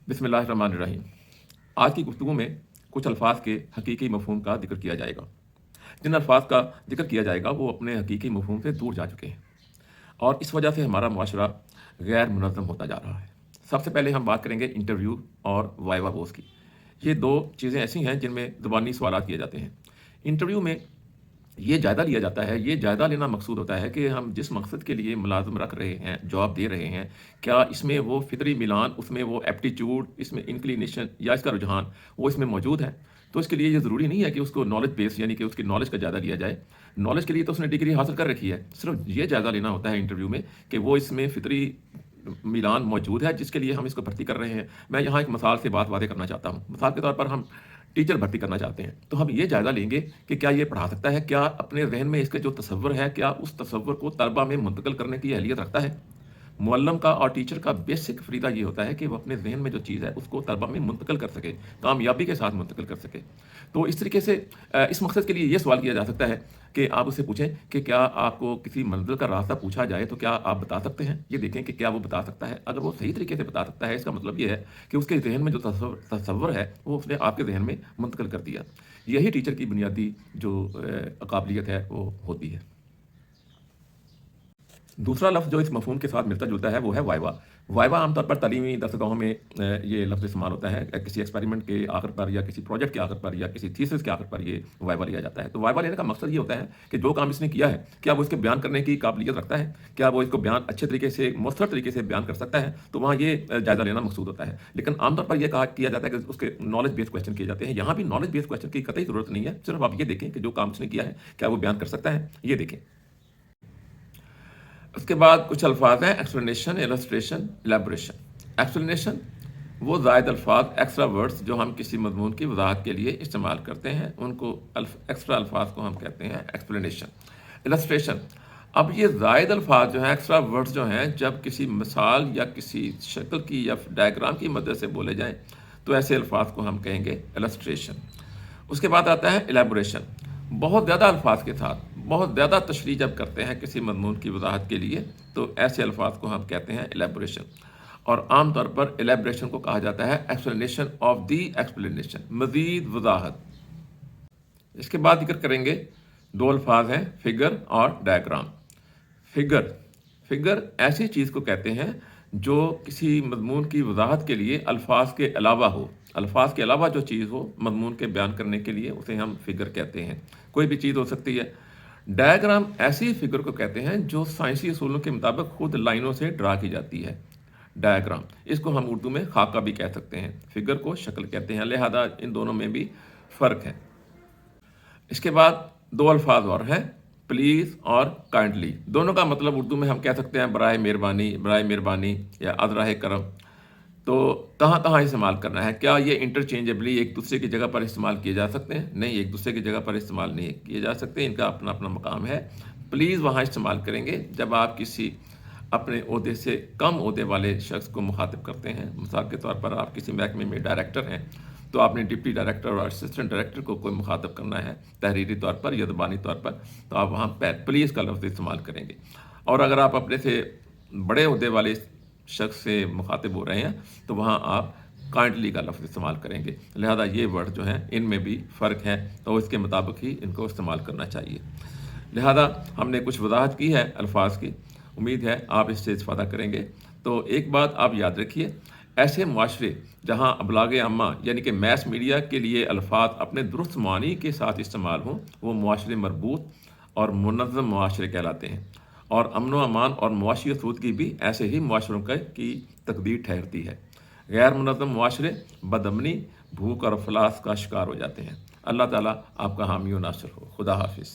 बिस्मिल्लाहिर्रहमानिर्रहीम। आज की गुफ्तगू में कुछ अल्फाज के हकीकी मफ़हूम का जिक्र किया जाएगा। जिन अल्फाज का जिक्र किया जाएगा वो अपने हकीकी मफ़हूम से दूर जा चुके हैं और इस वजह से हमारा मुआशरा गैर मुनज़्ज़म होता जा रहा है। सबसे पहले हम बात करेंगे इंटरव्यू और वाइवा बोस की। ये दो चीज़ें ऐसी हैं जिनमें ज़ुबानी सवालात किए जाते हैं। इंटरव्यू में ये जायज़ा लिया जाता है, ये जायज़ा लेना मकसूद होता है कि हम जिस मकसद के लिए मुलाज़िम रख रहे हैं, जॉब दे रहे हैं, क्या इसमें वो फ़ितरी मिलान, उसमें वो एप्टीट्यूड, इसमें इंक्लिनेशन या इसका रुझान वो इसमें मौजूद है। तो इसके लिए ये ज़रूरी नहीं है कि उसको नॉलेज बेस यानी कि उसकी नॉलेज का जायज़ा लिया जाए। नॉलेज के लिए तो उसने डिग्री हासिल कर रखी है। सिर्फ़ ये जायज़ा लेना होता है इंटरव्यू में कि वो इसमें फ़ितरी मिलान मौजूद है जिसके लिए हम इसको भर्ती कर रहे हैं। मैं यहाँ एक मिसाल से बात वाज़ेह करना चाहता हूँ। मिसाल के तौर पर हम टीचर भर्ती करना चाहते हैं, तो हम ये जायज़ा लेंगे कि क्या ये पढ़ा सकता है? क्या अपने ज़हन में इसके जो तसव्वुर है, क्या उस तसव्वुर को तलबा में मुंतकिल करने की अहलियत रखता है? मुअल्लिम का और टीचर का बेसिक फ़रीज़ा ये होता है कि वो अपने ज़हन में जो चीज़ है उसको तलबा में मुंतकिल कर सके, कामयाबी के साथ मुंतकिल कर सके। तो इस तरीके से इस मकसद के लिए ये सवाल किया जा सकता है कि आप उससे पूछें कि क्या आपको किसी मंज़िल का रास्ता पूछा जाए तो क्या आप बता सकते हैं? ये देखें कि क्या वो बता सकता है। अगर वो सही तरीके से बता सकता है, इसका मतलब ये है कि उसके ज़हन में जो तसव्वुर है वो उसने आपके ज़हन में मुंतकिल कर दिया। यही टीचर की बुनियादी जो काबिलियत है वो होती है। दूसरा लफ्ज़ जो इस मफ़हूम के साथ मिलता-जुलता है वो है वाइवा। वाइवा आमतौर पर तालीमी दरसगाहों में ये लफ्ज़ इस्तेमाल होता है। किसी एक्सपेरिमेंट के आखिर पर या किसी प्रोजेक्ट के आखिर पर या किसी थीसिस के आखिर पर ये वाइवा लिया जाता है। तो वाइवा लेने का मकसद ये होता है कि जो काम इसने किया है, क्या वो इसके बयान करने की काबिलियत रखता है? क्या वो इसको बयान अच्छे तरीके से, मौसर तरीके से बयान कर सकता है? तो वहाँ ये जायज़ा लेना मकसूद होता है। लेकिन आमतौर पर ये किया जाता है कि उसके नॉलेज बेस्ड क्वेश्चन किए जाते हैं। यहाँ भी नॉलेज बेस्ड क्वेश्चन की कतई ज़रूरत नहीं है। सिर्फ़ आप ये देखें कि जो काम उसने किया है, क्या वो बयान कर सकता है? ये देखें। उसके बाद कुछ अल्फाज हैं एक्सप्लेनेशन, इलस्ट्रेशन, इलेबोरेशन। एक्सप्लेनेशन वो ज़ायद अल्फाज, एक्स्ट्रा वर्ड्स जो हम किसी मज़मून की वज़ाहत के लिए इस्तेमाल करते हैं, उनको एक्स्ट्रा अल्फाज को हम कहते हैं एक्सप्लेनेशन। इलस्ट्रेशन अब ये ज़ायद अल्फाज जो हैं, एक्स्ट्रा वर्ड्स जो हैं, जब किसी मिसाल या किसी शक्ल की या डायग्राम की मदद से बोले जाएँ तो ऐसे अल्फाज को हम कहेंगे इलस्ट्रेशन। उसके बाद आता है इलेबोरेशन। बहुत ज़्यादा अल्फाज के साथ बहुत ज़्यादा तशरीह जब करते हैं किसी मज़मून की वज़ाहत के लिए तो ऐसे अल्फाज को हम कहते हैं इलेबोरेशन। और आम तौर पर इलेबोरेशन को कहा जाता है एक्सप्लेनेशन ऑफ दी एक्सप्लेनेशन, मज़ीद वज़ाहत। इसके बाद जिक्र करेंगे दो अल्फाज हैं फिगर और डायग्राम। फिगर ऐसी चीज़ को कहते हैं जो किसी मज़मून की वज़ाहत के लिए अल्फाज के अलावा हो। अल्फाज के अलावा जो चीज़ हो मज़मून के बयान करने के लिए उसे हम फिगर कहते हैं। कोई भी चीज़ हो सकती है। डायग्राम ऐसी फिगर को कहते हैं जो साइंसी असूलों के मुताबिक खुद लाइनों से ड्रा की जाती है। डायग्राम इसको हम उर्दू में खाका भी कह सकते हैं। फिगर को शक्ल कहते हैं, लिहाजा इन दोनों में भी फ़र्क है। इसके बाद दो अल्फाज और हैं प्लीज़ और काइंडली। दोनों का मतलब उर्दू में हम कह सकते हैं बराए मेहरबानी या अज़राए करम। तो कहाँ कहाँ इस्तेमाल करना है? क्या ये इंटरचेंजेबली एक दूसरे की जगह पर इस्तेमाल किए जा सकते हैं? नहीं, एक दूसरे की जगह पर इस्तेमाल नहीं किए जा सकते। इनका अपना अपना मकाम है। प्लीज़ वहाँ इस्तेमाल करेंगे जब आप किसी अपने ओहदे से कम ओहदे वाले शख्स को मुखातिब करते हैं। मिसाल के तौर पर आप किसी महकमे में डायरेक्टर हैं तो आपने डिप्टी डायरेक्टर और असिस्टेंट डायरेक्टर को कोई मुखातब करना है तहरीरी तौर पर या ज़बानी तौर पर, तो आप वहाँ प्लीज़ का लफ्ज़ इस्तेमाल करेंगे। और अगर आप अपने से बड़े ओहदे वाले शख्स से मुखातिब हो रहे हैं तो वहाँ आप काइंडली का लफ्ज़ इस्तेमाल करेंगे। लिहाजा ये वर्ड जो हैं इनमें भी फ़र्क है, तो इसके मुताबिक ही इनको इस्तेमाल करना चाहिए। लिहाजा हमने कुछ वजाहत की है अल्फाज की, उम्मीद है आप इससे इस्तेफ़ादा करेंगे। तो एक बात आप याद रखिए, ऐसे मुआशरे जहाँ अबलाग अम्मा यानी कि मैस मीडिया के लिए अल्फाज अपने दुरुस्त मानी के साथ इस्तेमाल हों, वो मुआशरे मरबूत और मुनज़्ज़म मुआशरे कहलाते हैं। और अमन व अमान और मुआशी असूदगी भी ऐसे ही मुआशरों की तकदीर ठहरती है। गैर मुनज़्ज़म मुआशरे बदअमनी, भूख और अफलास का शिकार हो जाते हैं। अल्लाह ताला आपका हामी व नासिर हो। खुदा हाफिज़।